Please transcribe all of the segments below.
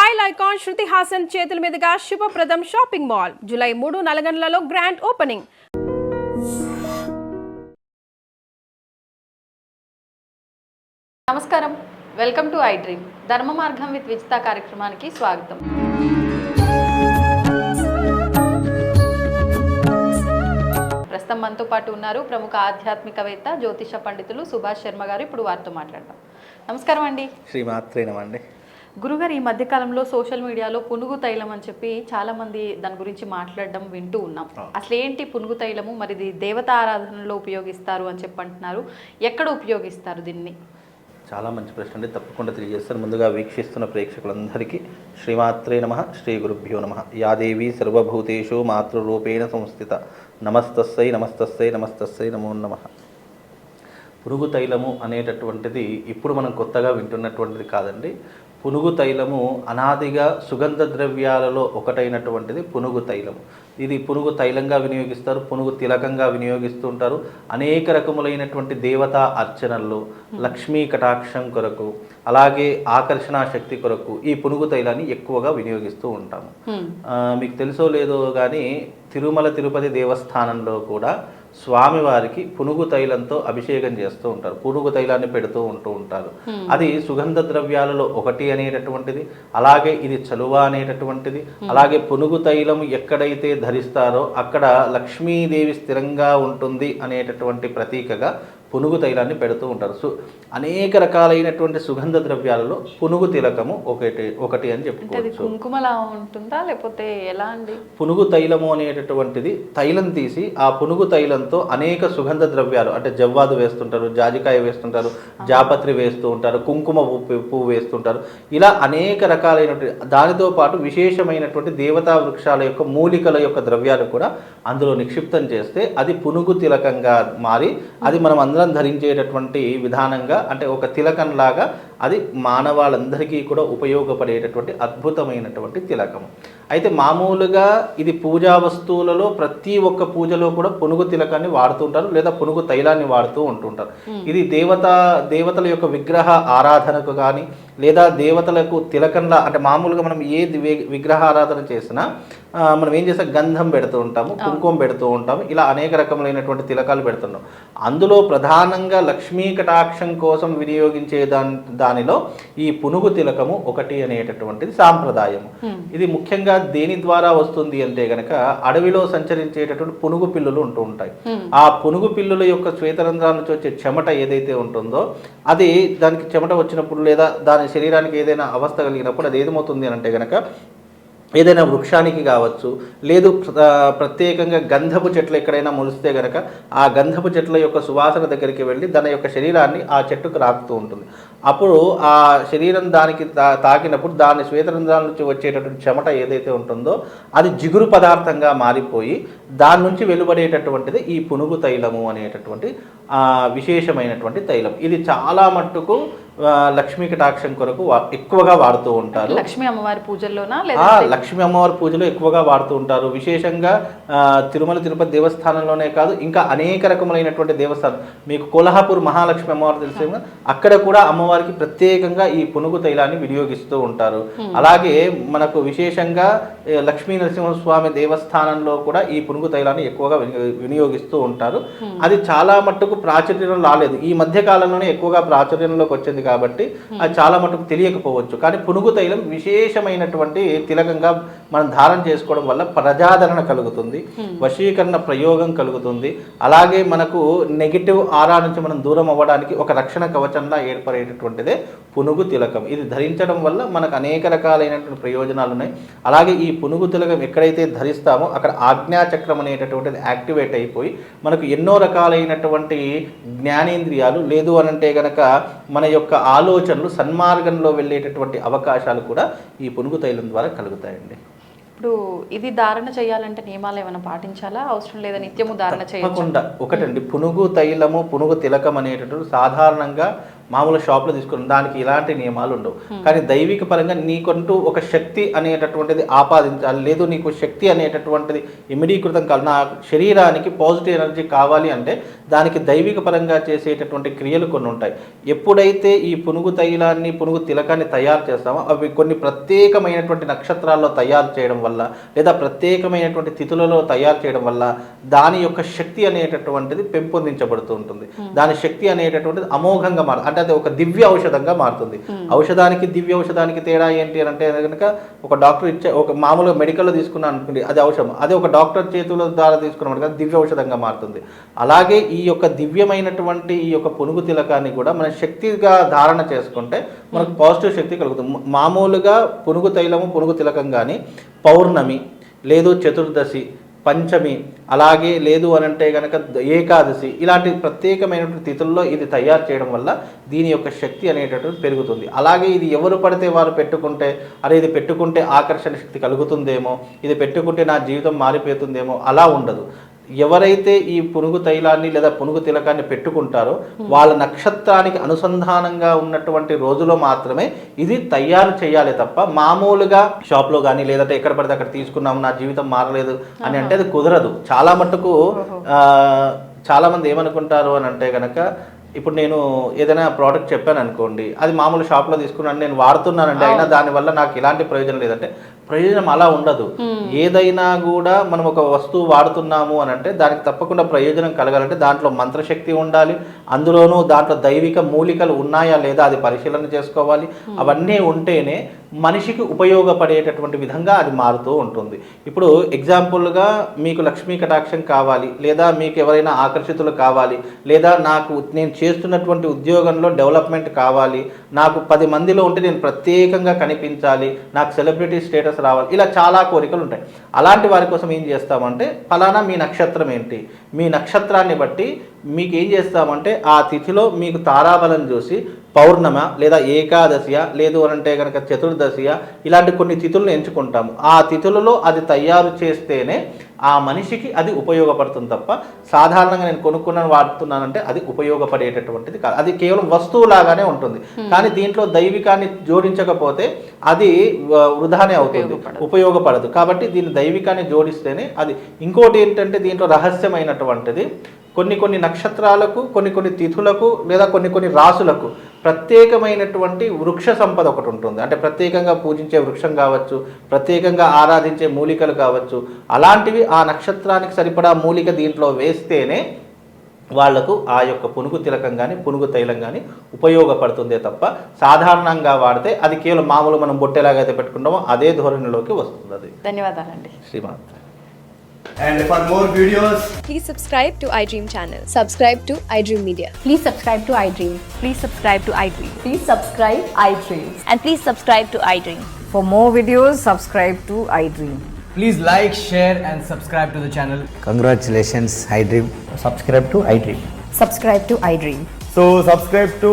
Style icon Shruti Haasan చేతుల మీదుగా Shubhapradam shopping mall July 3 నల్గొండలలో గ్రాండ్ ఓపెనింగ్. నమస్కారం, వెల్కమ్ టు ఐ డ్రీమ్. ధర్మ మార్గం విత్ విజిత కార్యక్రమానికి స్వాగతం. ప్రస్తుతం మనతో పాటు ఉన్నారు ప్రముఖ ఆధ్యాత్మికవేత్త జ్యోతిష పండితులు సుభాష్ శర్మ గారు. ఇప్పుడు వారితో మాట్లాడదాం. నమస్కారం అండి. శ్రీమాత్రేనమండి. గురుగారు, ఈ మధ్యకాలంలో సోషల్ మీడియాలో పునుగు తైలం అని చెప్పి చాలా మంది దాని గురించి మాట్లాడడం వింటూ ఉన్నాం. అసలు ఏంటి పునుగు తైలము? మరి ఇది దేవతా ఆరాధనలో ఉపయోగిస్తారు అని చెప్పి అంటున్నారు. ఎక్కడ ఉపయోగిస్తారు దీన్ని? చాలా మంచి ప్రశ్న అండి, తప్పకుండా తెలియజేస్తాను. ముందుగా వీక్షిస్తున్న ప్రేక్షకులందరికీ శ్రీమాత్రే నమః, శ్రీ గురుభ్యో నమః. యాదేవి సర్వభూతేషు మాతృరూపేణ సంస్థిత నమస్తస్సై నమస్తస్సై నమస్తస్సై నమో నమః. పునుగు తైలము అనేటటువంటిది ఇప్పుడు మనం కొత్తగా వింటున్నటువంటిది కాదండి. పునుగు తైలము అనాదిగా సుగంధ ద్రవ్యాలలో ఒకటైనటువంటిది పునుగు తైలము. ఇది పునుగు తైలంగా వినియోగిస్తారు, పునుగు తిలకంగా వినియోగిస్తూ ఉంటారు. అనేక రకములైనటువంటి దేవతా అర్చనల్లో లక్ష్మీ కటాక్షం కొరకు, అలాగే ఆకర్షణ శక్తి కొరకు ఈ పునుగు తైలాన్ని ఎక్కువగా వినియోగిస్తూ ఉంటాము. మీకు తెలుసో లేదో కానీ తిరుమల తిరుపతి దేవస్థానంలో కూడా స్వామివారికి పునుగు తైలంతో అభిషేకం చేస్తూ ఉంటారు, పునుగు తైలాన్ని పెడుతూ ఉంటారు. అది సుగంధ ద్రవ్యాలలో ఒకటి అనేటటువంటిది, అలాగే ఇది చలువ అనేటటువంటిది. అలాగే పునుగు తైలం ఎక్కడైతే ధరిస్తారో అక్కడ లక్ష్మీదేవి స్థిరంగా ఉంటుంది అనేటటువంటి ప్రతీకగా పునుగు తైలాన్ని పెడుతూ ఉంటారు. అనేక రకాలైనటువంటి సుగంధ ద్రవ్యాలలో పునుగు తిలకము ఒకటి అని చెప్పుకోవచ్చు. కుంకుమలా ఉంటుందా లేకపోతే ఎలా అండి? పునుగు తైలము అనేటటువంటిది తైలం తీసి ఆ పునుగు తైలంతో అనేక సుగంధ ద్రవ్యాలు అంటే జవ్వాదు వేస్తుంటారు, జాజికాయ వేస్తుంటారు, జాపత్రి వేస్తూ ఉంటారు, కుంకుమ పువ్వు వేస్తుంటారు. ఇలా అనేక రకాలైనటువంటి దానితో పాటు విశేషమైనటువంటి దేవతా వృక్షాల యొక్క మూలికల యొక్క ద్రవ్యాలు కూడా అందులో నిక్షిప్తం చేస్తే అది పునుగు తిలకంగా మారి అది మనం అందరం ధరించేటటువంటి విధానంగా అంటే ఒక తిలకంలాగా అది మానవాళ్ళందరికీ కూడా ఉపయోగపడేటటువంటి అద్భుతమైనటువంటి తిలకము. అయితే మామూలుగా ఇది పూజా వస్తువులలో ప్రతి ఒక్క పూజలో కూడా పునుగు తిలకాన్ని వాడుతుంటారు, లేదా పునుగు తైలాన్ని వాడుతూ ఉంటుంటారు. ఇది దేవతల యొక్క విగ్రహ ఆరాధనకు కానీ లేదా దేవతలకు తిలకంలా అంటే మామూలుగా మనం ఏ విగ్రహ ఆరాధన చేసినా మనం ఏం చేస్తాం, గంధం పెడుతూ ఉంటాము, కుంకుమ పెడుతూ ఉంటాము, ఇలా అనేక రకములైనటువంటి తిలకాలు పెడుతున్నాం. అందులో ప్రధానంగా లక్ష్మీ కటాక్షం కోసం వినియోగించే దానిలో ఈ పునుగు తిలకము ఒకటి అనేటటువంటిది సాంప్రదాయము. ఇది ముఖ్యంగా దేని ద్వారా వస్తుంది అంటే గనక అడవిలో సంచరించేటటువంటి పునుగు పిల్లులు ఉంటూ ఉంటాయి. ఆ పునుగు పిల్లుల యొక్క శ్వేతరంధ్రాల నుంచి వచ్చే చెమట ఏదైతే ఉంటుందో అది దానికి చెమట వచ్చినప్పుడు లేదా దాని శరీరానికి ఏదైనా అవస్థ కలిగినప్పుడు అది ఏమవుతుంది అని అంటే గనక ఏదైనా వృక్షానికి కావచ్చు, లేదు ప్రత్యేకంగా గంధపు చెట్లు ఎక్కడైనా మొలిస్తే కనుక ఆ గంధపు చెట్ల యొక్క సువాసన దగ్గరికి వెళ్ళి దాని యొక్క శరీరాన్ని ఆ చెట్టుకు రాకుతూ ఉంటుంది. అప్పుడు ఆ శరీరం దానికి తాకినప్పుడు దాని శ్వేతరంధ్రాల నుంచి వచ్చేటటువంటి చెమట ఏదైతే ఉంటుందో అది జిగురు పదార్థంగా మారిపోయి దాని నుంచి వెలువడేటటువంటిది ఈ పునుగు తైలము అనేటటువంటి విశేషమైనటువంటి తైలం. ఇది చాలా మట్టుకు లక్ష్మీ కటాక్షం కొరకు ఎక్కువగా వాడుతూ ఉంటారు. లక్ష్మీ అమ్మవారి పూజల్లోనా? లక్ష్మీ అమ్మవారి పూజలో ఎక్కువగా వాడుతూ ఉంటారు. విశేషంగా తిరుమల తిరుపతి దేవస్థానంలోనే కాదు, ఇంకా అనేక రకములైనటువంటి దేవస్థానం, మీకు కొల్హాపూర్ మహాలక్ష్మి అమ్మవారు తెలిసే, అక్కడ కూడా అమ్మవారికి ప్రత్యేకంగా ఈ పునుగు తైలాన్ని వినియోగిస్తూ ఉంటారు. అలాగే మనకు విశేషంగా లక్ష్మీ నరసింహస్వామి దేవస్థానంలో కూడా ఈ పునుగు తైలాన్ని ఎక్కువగా వినియోగిస్తూ ఉంటారు. అది చాలా మట్టుకు ప్రాచుర్యం రాలేదు, ఈ మధ్య కాలంలోనే ఎక్కువగా ప్రాచుర్యంలోకి వచ్చింది కాబట్టి అది చాలా మటుకు తెలియకపోవచ్చు. కానీ పునుగు తైలం విశేషమైనటువంటి తిలకంగా మనం ధారణ చేసుకోవడం వల్ల ప్రజాదరణ కలుగుతుంది, వశీకరణ ప్రయోగం కలుగుతుంది. అలాగే మనకు నెగిటివ్ ఆరా నుంచి మనం దూరం అవ్వడానికి ఒక రక్షణ కవచంలా ఏర్పడేటటువంటిదే పునుగు తిలకం. ఇది ధరించడం వల్ల మనకు అనేక రకాలైనటువంటి ప్రయోజనాలు ఉన్నాయి. అలాగే ఈ పునుగు తిలకం ఎక్కడైతే ధరిస్తామో అక్కడ ఆజ్ఞాచక్రం అనేటటువంటిది యాక్టివేట్ అయిపోయి మనకు ఎన్నో రకాలైనటువంటి జ్ఞానేంద్రియాలు లేదు అనంటే గనక మన యొక్క ఆలోచనలు సన్మార్గంలో వెళ్ళేటటువంటి అవకాశాలు కూడా ఈ పునుగు తైలం ద్వారా కలుగుతాయండి. ఇప్పుడు ఇది ధారణ చేయాలంటే నియమాలు ఏమైనా పాటించాలా, అవసరం లేదా నిత్యము ధారణ చేయకుండా? ఒకటండి, పునుగు తైలము పునుగు తిలకం అనేటటువంటి సాధారణంగా మామూలు షాప్లో తీసుకున్నాం, దానికి ఇలాంటి నియమాలు ఉండవు. కానీ దైవిక పరంగా నీకంటూ ఒక శక్తి అనేటటువంటిది ఆపాదించాలి, లేదు నీకు శక్తి అనేటటువంటిది ఇమిడీకృతం కావాలి, నా శరీరానికి పాజిటివ్ ఎనర్జీ కావాలి అంటే దానికి దైవిక పరంగా చేసేటటువంటి క్రియలు కొన్ని ఉంటాయి. ఎప్పుడైతే ఈ పునుగు తైలాన్ని, పునుగు తిలకాన్ని తయారు చేస్తామో అవి కొన్ని ప్రత్యేకమైనటువంటి నక్షత్రాల్లో తయారు చేయడం వల్ల, లేదా ప్రత్యేకమైనటువంటి తిథులలో తయారు చేయడం వల్ల దాని యొక్క శక్తి అనేటటువంటిది పెంపొందించబడుతూ ఉంటుంది. దాని శక్తి అనేటటువంటిది అమోఘంగా మారుతుంది, అంటే అది ఒక దివ్య ఔషధంగా మారుతుంది. ఔషధానికి దివ్య ఔషధానికి తేడా ఏంటి అని అంటే కనుక ఒక డాక్టర్ ఇచ్చే ఒక మామూలుగా మెడికల్లో తీసుకున్నాను అనుకోండి అది ఔషధం, అదే ఒక డాక్టర్ చేతుల ద్వారా తీసుకున్నాం కదా దివ్య ఔషధంగా మారుతుంది. అలాగే ఈ యొక్క దివ్యమైనటువంటి ఈ యొక్క పునుగు తిలకాన్ని కూడా మనం శక్తిగా ధారణ చేసుకుంటే మనకు పాజిటివ్ శక్తి కలుగుతుంది. మామూలుగా పునుగు తైలము, పునుగు తిలకం కానీ పౌర్ణమి, లేదు చతుర్దశి, పంచమి, అలాగే లేదు అని అంటే కనుక ఏకాదశి, ఇలాంటి ప్రత్యేకమైనటువంటి తిథుల్లో ఇది తయారు చేయడం వల్ల దీని యొక్క శక్తి అనేటటువంటి పెరుగుతుంది. అలాగే ఇది ఎవరు పడితే వారు పెట్టుకుంటే, అరే ఇది పెట్టుకుంటే ఆకర్షణ శక్తి కలుగుతుందేమో, ఇది పెట్టుకుంటే నా జీవితం మారిపోతుందేమో, అలా ఉండదు. ఎవరైతే ఈ పునుగు తైలాన్ని లేదా పునుగు తిలకాన్ని పెట్టుకుంటారో వాళ్ళ నక్షత్రానికి అనుసంధానంగా ఉన్నటువంటి రోజులో మాత్రమే ఇది తయారు చేయాలి తప్ప మామూలుగా షాప్లో కానీ లేదంటే ఎక్కడ పడితే అక్కడ తీసుకున్నాము నా జీవితం మారలేదు అని అంటే అది కుదరదు. చాలా మట్టుకు చాలామంది ఏమనుకుంటారు అని అంటే కనుక ఇప్పుడు నేను ఏదైనా ప్రోడక్ట్ చెప్పాను అనుకోండి, అది మామూలు షాప్లో తీసుకున్నాను, నేను వాడుతున్నానండి, అయినా దానివల్ల నాకు ఎలాంటి ప్రయోజనం లేదంటే ప్రయోజనం అలా ఉండదు. ఏదైనా కూడా మనం ఒక వస్తువు వాడుతున్నాము అని అంటే దానికి తప్పకుండా ప్రయోజనం కలగాలంటే దాంట్లో మంత్రశక్తి ఉండాలి, అందులోనూ దాంట్లో దైవిక మూలికలు ఉన్నాయా లేదా అది పరిశీలన చేసుకోవాలి. అవన్నీ ఉంటేనే మనిషికి ఉపయోగపడేటటువంటి విధంగా అది మారుతూ ఉంటుంది. ఇప్పుడు ఎగ్జాంపుల్గా మీకు లక్ష్మీ కటాక్షం కావాలి, లేదా మీకు ఎవరైనా ఆకర్షితులు కావాలి, లేదా నాకు నేను చేస్తున్నటువంటి ఉద్యోగంలో డెవలప్మెంట్ కావాలి, నాకు 10 మందిలో ఉంటే నేను ప్రత్యేకంగా కనిపించాలి, నాకు సెలబ్రిటీ స్టేటస్ రావాలి, ఇలా చాలా కోరికలు ఉంటాయి. అలాంటి వారి కోసం ఏం చేస్తామంటే ఫలానా మీ నక్షత్రం ఏంటి, మీ నక్షత్రాన్ని బట్టి మీకు ఏం చేస్తామంటే ఆ తిథిలో మీకు తారాబలం చూసి పౌర్ణమ లేదా ఏకాదశియ లేదు అనంటే కనుక చతుర్దశియ ఇలాంటి కొన్ని తిథులను ఎంచుకుంటాము. ఆ తిథులలో అది తయారు చేస్తేనే ఆ మనిషికి అది ఉపయోగపడుతుంది తప్ప సాధారణంగా నేను కొనుక్కున్నాను వాడుతున్నానంటే అది ఉపయోగపడేటటువంటిది కాదు. అది కేవలం వస్తువులాగానే ఉంటుంది. కానీ దీంట్లో దైవికాన్ని జోడించకపోతే అది వృధానే అవుతుంది, ఉపయోగపడదు. కాబట్టి దీన్ని దైవికాన్ని జోడిస్తేనే అది. ఇంకోటి ఏంటంటే దీంట్లో రహస్యమైనటువంటిది కొన్ని నక్షత్రాలకు, కొన్ని తిథులకు లేదా కొన్ని రాసులకు ప్రత్యేకమైనటువంటి వృక్ష సంపద ఒకటి ఉంటుంది. అంటే ప్రత్యేకంగా పూజించే వృక్షం కావచ్చు, ప్రత్యేకంగా ఆరాధించే మూలికలు కావచ్చు, అలాంటివి ఆ నక్షత్రానికి సరిపడా మూలిక దీంట్లో వేస్తేనే వాళ్లకు ఆ యొక్క పునుగు తిలకం కానీ పునుగు తైలం కానీ ఉపయోగపడుతుందే తప్ప సాధారణంగా వాడితే అది కేవలం మామూలు మనం బొట్టెలాగైతే పెట్టుకుంటామో అదే ధోరణిలోకి వస్తుంది. అది. ధన్యవాదాలండి. Shriman. And for more videos, please subscribe to iDream channel. Subscribe to iDream Media. Please subscribe to iDream. Please subscribe to iDream. Please subscribe iDream. And please subscribe to iDream. For more videos, subscribe to iDream. please like, share and subscribe to the channel. Congratulations, iDream. Subscribe to iDream. Subscribe to iDream. So subscribe to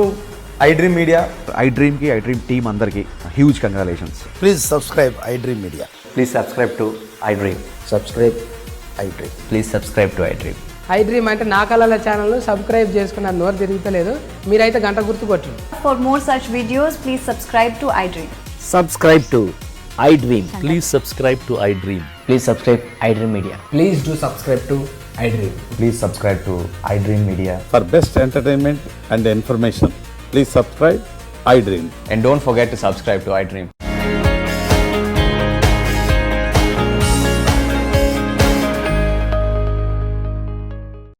iDream Media. iDream ki iDream team andarki huge congratulations. Please subscribe iDream Media. Please subscribe to iDream. Subscribe iDream. Please subscribe to iDream. iDream అంటే నా కళల channel subscribe చేసుకున్న నోరు తిరుగుతలేదు, మీరైతే గంట గుర్తు కొట్టండి. For more such videos, please subscribe to iDream. Subscribe to iDream. Please subscribe to iDream. Please subscribe iDream Media. Please do subscribe to iDream. Please subscribe to iDream Media. For best entertainment and information, please subscribe iDream. And don't forget to subscribe to iDream.